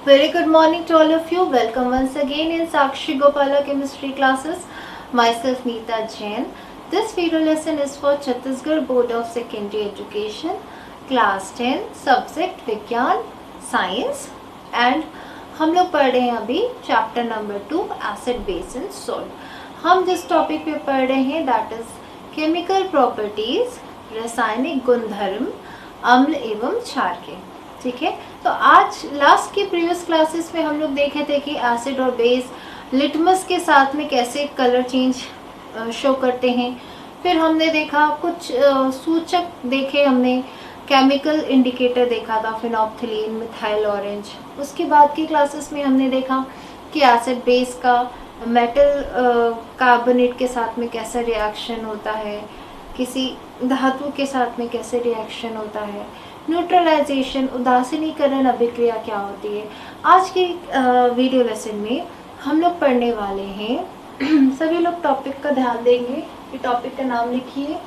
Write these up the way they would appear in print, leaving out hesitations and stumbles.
very good morning to all of you. Welcome once again in Sakshi Gopala chemistry classes. Myself Neeta Jain. This video lesson is for Chhattisgarh Board of Secondary Education, class 10, subject विज्ञान science and हम लोग पढ़ रहे हैं अभी chapter number 2 acid base and salt. हम जिस topic पे पढ़ रहे हैं दैट इज केमिकल प्रॉपर्टीज, रासायनिक गुणधर्म अम्ल एवं क्षार के। ठीक है, तो आज लास्ट की प्रीवियस क्लासेस में हम लोग देखे थे कि एसिड और बेस लिटमस के साथ में कैसे कलर चेंज शो करते हैं। फिर हमने देखा कुछ सूचक देखे, हमने केमिकल इंडिकेटर देखा था, फिनोप्थिलीन, मिथाइल ऑरेंज। उसके बाद की क्लासेस में हमने देखा कि एसिड बेस का मेटल कार्बोनेट के साथ में कैसा रिएक्शन होता है, किसी धातु के साथ में कैसे रिएक्शन होता है, न्यूट्रलाइजेशन उदासीनीकरण अभिक्रिया क्या होती है। आज के वीडियो लेसन में हम लोग पढ़ने वाले हैं सभी लोग टॉपिक का ध्यान देंगे। ये टॉपिक का नाम लिखिए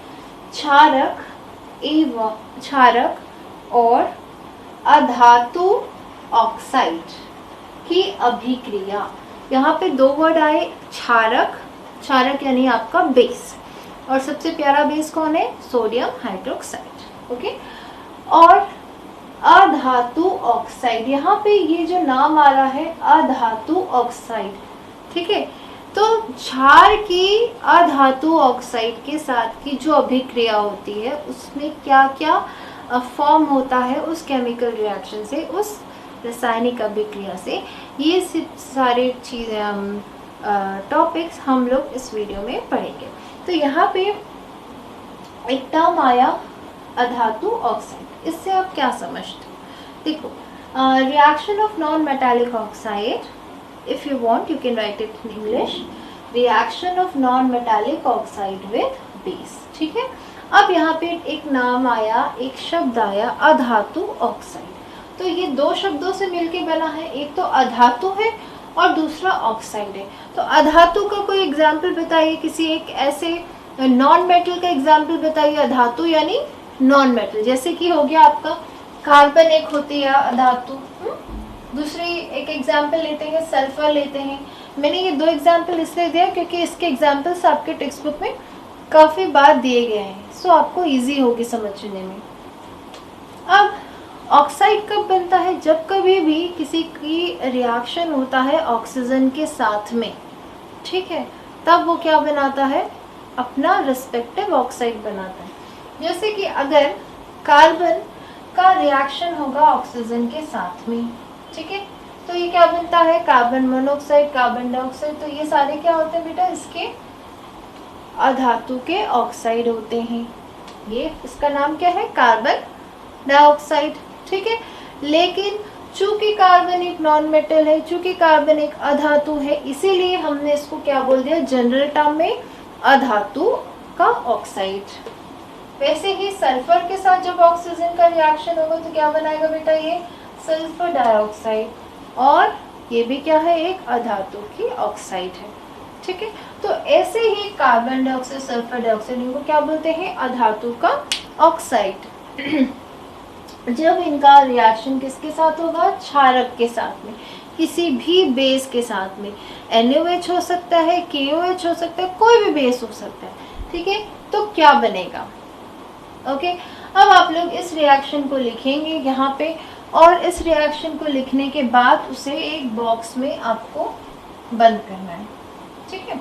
क्षारक और अधातु ऑक्साइड की अभिक्रिया। यहाँ पे दो वर्ड आए, क्षारक यानी आपका बेस, और सबसे प्यारा बेस कौन है? Sodium hydroxide. ओके, और अधातु ऑक्साइड, यहाँ पे ये जो नाम आ रहा है अधातु ऑक्साइड। ठीक है, तो क्षार की अधातु ऑक्साइड के साथ की जो अभिक्रिया होती है उसमें क्या क्या फॉर्म होता है उस केमिकल रिएक्शन से, उस रासायनिक अभिक्रिया से, ये सारे चीज़ें हम टॉपिक्स हम लोग इस वीडियो में पढ़ेंगे। तो यहाँ पे एक टर्म आया अधातु ऑक्साइड, इससे आप क्या समझते हो? देखो, reaction of non metallic oxide, if you want you can write it in English, reaction of non metallic oxide with base. ठीक है, अब यहाँ पे एक नाम आया, एक शब्द आया अधातु ऑक्साइड। तो ये दो शब्दों से मिलके बना है, एक तो अधातु है और दूसरा ऑक्साइड है। तो अधातु का कोई एग्जाम्पल बताइए, किसी एक ऐसे नॉन मेटल का एग्जाम्पल बताइए। अधातु यानी नॉन मेटल, जैसे कि हो गया आपका कार्बन, एक होती है अधातु। दूसरी एक एग्जाम्पल लेते हैं, सल्फर लेते हैं। मैंने ये दो एग्जाम्पल इसलिए दिया क्योंकि इसके एग्जाम्पल्स आपके टेक्स्ट बुक में काफ़ी बार दिए गए हैं, सो आपको इजी होगी समझने में। अब ऑक्साइड कब बनता है? जब कभी भी किसी की रिएक्शन होता है ऑक्सीजन के साथ में, ठीक है, तब वो क्या बनाता है? अपना रिस्पेक्टिव ऑक्साइड बनाता है। जैसे कि अगर कार्बन का रिएक्शन होगा ऑक्सीजन के साथ में, ठीक है, तो ये क्या बनता है? Carbon monoxide, carbon dioxide. तो ये सारे क्या होते हैं बेटा? इसके अधातु के ऑक्साइड होते हैं। ये इसका नाम क्या है? Carbon dioxide. ठीक है, लेकिन चूंकि कार्बन एक नॉन मेटल है, चूंकि कार्बन एक अधातु है, इसीलिए हमने इसको क्या बोल दिया जनरल टर्म में? अधातु का ऑक्साइड। वैसे ही सल्फर के साथ जब ऑक्सीजन का रिएक्शन होगा तो क्या बनाएगा बेटा? ये सल्फर डाइऑक्साइड, और ये भी क्या है? एक अधातु की ऑक्साइड है। ठीक है, तो ऐसे ही कार्बन डाइऑक्साइड, सल्फर डाइऑक्साइड, इनको क्या बोलते हैं? अधातु का ऑक्साइड। जब इनका रिएक्शन किसके साथ होगा? क्षारक के साथ में, किसी भी बेस के साथ में। NaOH हो सकता है, KOH हो सकता है, कोई भी बेस हो सकता है। ठीक है, तो क्या बनेगा? ओके, अब आप लोग इस रिएक्शन को लिखेंगे यहाँ पे, और इस रिएक्शन को लिखने के बाद उसे एक बॉक्स में आपको बंद करना है। ठीक है,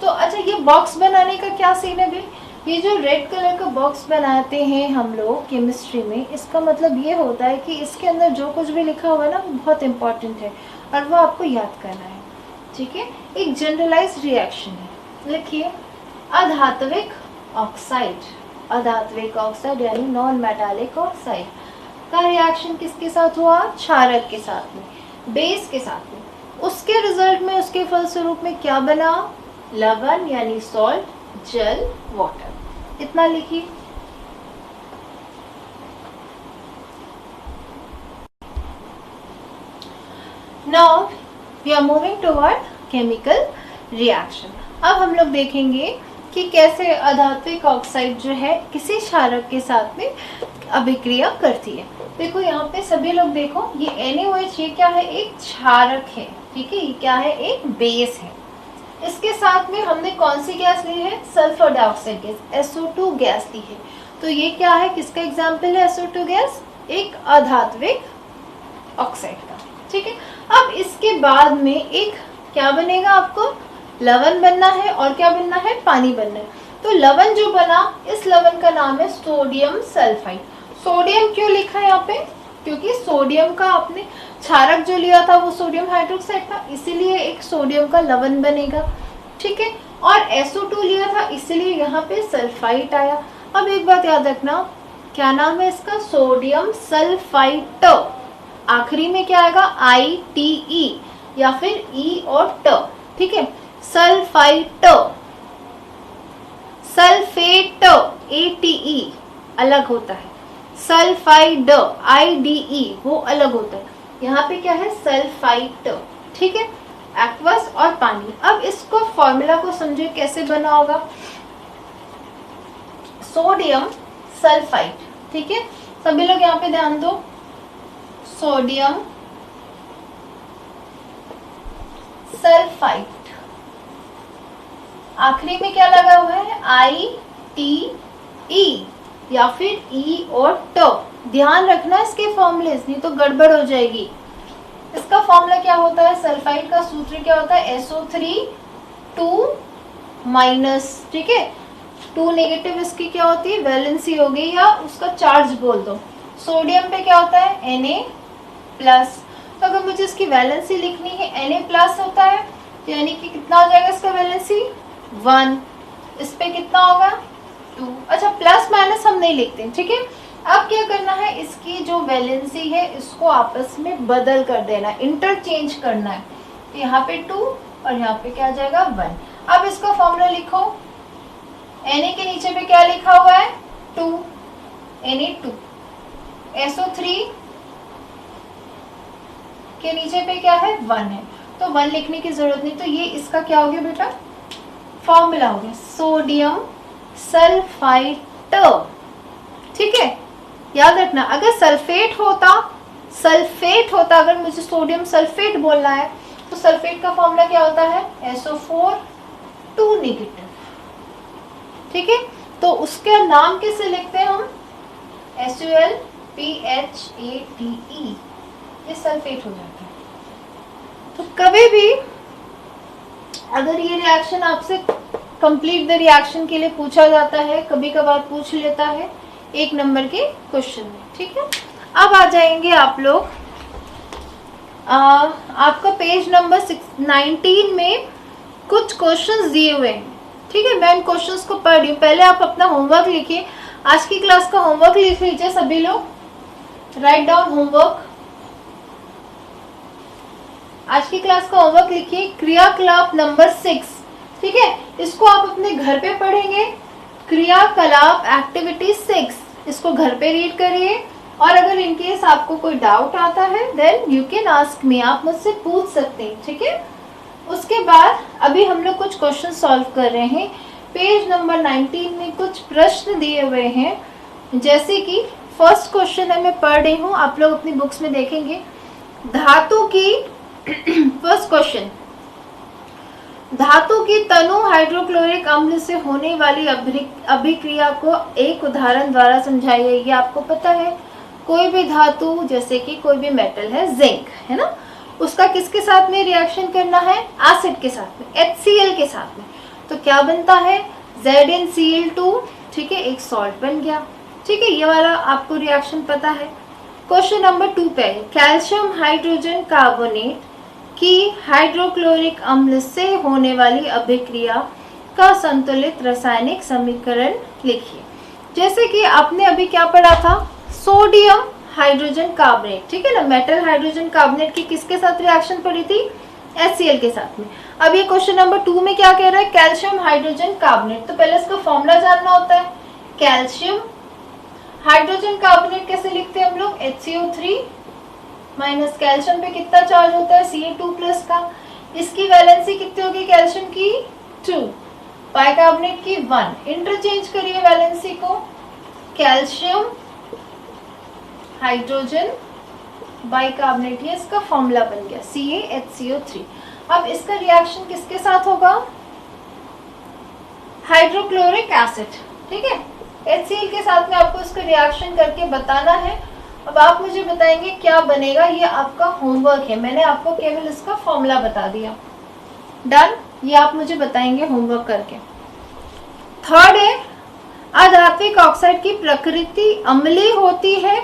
तो अच्छा, ये बॉक्स बनाने का क्या सीन है भाई? ये जो रेड कलर का बॉक्स बनाते हैं हम लोग केमिस्ट्री में, इसका मतलब ये होता है कि इसके अंदर जो कुछ भी लिखा हुआ है ना, वो बहुत इंपॉर्टेंट है और वो आपको याद करना है। ठीक है, एक जनरलाइज्ड रिएक्शन है। लिखिए अधात्विक ऑक्साइड, अधात्विक ऑक्साइड यानी नॉन मेटालिक ऑक्साइड का रिएक्शन किसके साथ हुआ? क्षारक के साथ में, बेस के साथ में। उसके रिजल्ट में, उसके फलस्वरूप में क्या बना? लवण यानी सॉल्ट, जल, वाटर। इतना लिखिए। Now we are moving toward chemical reaction. अब हम लोग देखेंगे कि कैसे अधात्विक ऑक्साइड जो है किसी क्षारक के साथ में अभिक्रिया करती है। देखो यहाँ पे सभी लोग देखो, ये NaOH ये क्या है, एक क्षारक है, ठीक है, ये क्या है, एक बेस है। इसके साथ में हमने कौन सी गैस ली है, sulphur dioxide gas, SO2 gas ली है। तो ये क्या है, किसका एग्जाम्पल है SO2 गैस, एक अधात्विक ऑक्साइड का, ठीक है। अब इसके बाद में एक क्या बनेगा, आपको लवण बनना है, और क्या बनना है, पानी बनना है। तो लवण जो बना, इस लवण का नाम है सोडियम सल्फाइड। सोडियम क्यों लिखा है यहाँ पे, क्योंकि सोडियम का आपने क्षारक जो लिया था वो सोडियम हाइड्रोक्साइड था, इसीलिए एक सोडियम का लवण बनेगा, ठीक है। और SO2 लिया था, इसीलिए यहाँ पे सल्फाइड आया। अब एक बात याद रखना, क्या नाम है इसका, सोडियम सल्फाइड। आखिरी में क्या आएगा, ITE या फिर E और T, ठीक है, सल्फाइड। सल्फेट ATE अलग होता है, सल्फाइड IDE वो अलग होता है। यहाँ पे क्या है, सल्फाइड, ठीक है, एक्वस और पानी। अब इसको फॉर्मूला को समझे कैसे बना होगा, सोडियम सल्फाइड, ठीक है, सभी लोग यहाँ पे ध्यान दो, सोडियम सल्फाइड, आखिरी में क्या लगा हुआ है, ITE या फिर E और T। ध्यान रखना इसके फॉर्मूले, नहीं तो गड़बड़ हो जाएगी। इसका फॉर्मूला क्या होता है, सल्फाइड का सूत्र क्या होता है, SO3 2-, ठीक है, 2 नेगेटिव इसकी क्या होती है, वैलेंसी हो गई, या उसका चार्ज बोल दो। सोडियम पे क्या होता है, Na+। तो अगर मुझे इसकी वैलेंसी लिखनी है, Na+ होता है, तो यानी कि कितना हो जाएगा इसका वैलेंसी, 1। इस पे कितना होगा, 2। अच्छा, प्लस माइनस हम नहीं लिखते, ठीक है। अब क्या करना है, इसकी जो वैलेंसी है इसको आपस में बदल कर देना, इंटरचेंज करना है। तो यहाँ पे 2 और यहाँ पे क्या आ जाएगा, 1। अब इसका फॉर्मूला लिखो, Na के नीचे पे क्या लिखा हुआ है, 2, Na2। SO3 के नीचे पे क्या है, 1 है, तो 1 लिखने की जरूरत नहीं। तो ये इसका क्या हो गया बेटा, फॉर्मूला हो गया, सोडियम सल्फाइड, ठीक है। याद रखना, अगर सल्फेट होता, अगर मुझे सोडियम सल्फेट बोलना है, तो सल्फेट का फॉर्मूला क्या होता है, SO4 2-, ठीक है। तो उसका नाम कैसे लिखते हैं हम, SULPHATE, ये सल्फेट हो जाता है। तो कभी भी अगर ये रिएक्शन आपसे कंप्लीट द रिएक्शन के लिए पूछा जाता है, कभी कभार पूछ लेता है 1 नंबर के क्वेश्चन में, ठीक है। अब आ जाएंगे आप लोग, आपका पेज नंबर 19 में कुछ क्वेश्चंस दिए हुए हैं, ठीक है। मैं इन क्वेश्चंस को पढ़ रही हूँ, पहले आप अपना होमवर्क लिखिए, आज की क्लास का होमवर्क लिख लीजिए सभी लोग, राइट डाउन होमवर्क। आज की क्लास का होमवर्क लिखिए, क्रियाकलाप नंबर 6, ठीक है। इसको आप अपने घर पे पढ़ेंगे, क्रियाकलाप एक्टिविटी 6, इसको घर पे रीड करिए। और अगर इनकेस आपको कोई डाउट आता है, then you can ask me, आप मुझसे पूछ सकते हैं, ठीक है। उसके बाद अभी हम लोग कुछ क्वेश्चन सॉल्व कर रहे हैं। पेज नंबर 19 में कुछ प्रश्न दिए हुए हैं, जैसे कि फर्स्ट क्वेश्चन है, मैं पढ़ रही हूँ, आप लोग अपनी बुक्स में देखेंगे। धातु की फर्स्ट क्वेश्चन, धातु की तनु हाइड्रोक्लोरिक अम्ल से होने वाली अभिक्रिया को एक उदाहरण द्वारा समझाइए। ये आपको पता है, कोई भी धातु, जैसे कि कोई भी मेटल है, जिंक है ना, उसका किसके साथ में रिएक्शन करना है, एसिड के साथ में, HCl के साथ में। तो क्या बनता है, ZnCl2, ठीक है, एक सॉल्ट बन गया, ठीक है। ये वाला आपको रिएक्शन पता है। क्वेश्चन नंबर 2 पे, कैल्शियम हाइड्रोजन कार्बोनेट की हाइड्रोक्लोरिक अम्ल से होने वाली अभिक्रिया का संतुलित रासायनिक समीकरण लिखिए। जैसे कि आपने अभी क्या पढ़ा था, सोडियम हाइड्रोजन कार्बोनेट, ठीक है ना, मेटल हाइड्रोजन कार्बोनेट की किसके साथ रिएक्शन पड़ी थी, HCl के साथ में। अब ये क्वेश्चन नंबर 2 में क्या कह रहा है, कैल्शियम हाइड्रोजन कार्बोनेट। तो पहले इसका फॉर्मूला जानना होता है, कैल्शियम हाइड्रोजन कार्बोनेट कैसे लिखते हैं हम लोग, HCO3 माइनस, कैल्शियम पे कितना चार्ज होता है, Ca2+ का, इसकी वैलेंसी कितनी होगी कैल्शियम की, 2, बाइकार्बोनेट की 1। इंटरचेंज करिए वैलेंसी को, कैल्शियम हाइड्रोजन बाइकार्बोनेट, ये इसका फॉर्मूला बन गया CaHCO3। अब इसका रिएक्शन किसके साथ होगा? हाइड्रोक्लोरिक एसिड, ठीक है। HCl के साथ में आपको इसका रिएक्शन करके बताना है। अब आप मुझे बताएंगे क्या बनेगा, ये आपका होमवर्क है, मैंने आपको केवल इसका फॉर्मूला बता दिया। डन, ये आप मुझे बताएंगे होमवर्क करके। थर्ड है, अधात्विक ऑक्साइड की प्रकृति अम्लीय होती है,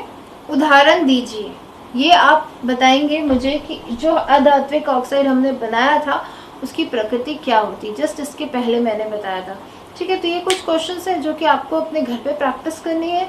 उदाहरण दीजिए। ये आप बताएंगे मुझे कि जो अधात्विक ऑक्साइड हमने बनाया था उसकी प्रकृति क्या होती है, जस्ट इसके पहले मैंने बताया था, ठीक है। तो ये कुछ क्वेश्चंस हैं जो कि आपको अपने घर पे प्रैक्टिस करनी है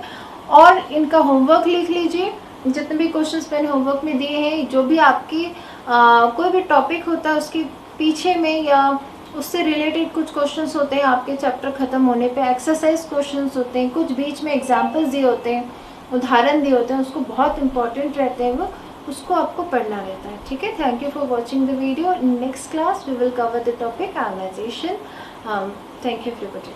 और इनका होमवर्क लिख लीजिए। जितने भी क्वेश्चंस मैंने होमवर्क में दिए हैं, जो भी आपकी कोई भी टॉपिक होता है उसके पीछे में या उससे रिलेटेड कुछ क्वेश्चंस होते हैं, आपके चैप्टर ख़त्म होने पे एक्सरसाइज क्वेश्चंस होते हैं, कुछ बीच में एग्जाम्पल्स दिए होते हैं, उदाहरण दिए होते हैं, उसको बहुत इंपॉर्टेंट रहते हैं वो, उसको आपको पढ़ना रहता है, ठीक है। Thank you for watching the video. In next class we will cover the topic ionization. Thank you everybody.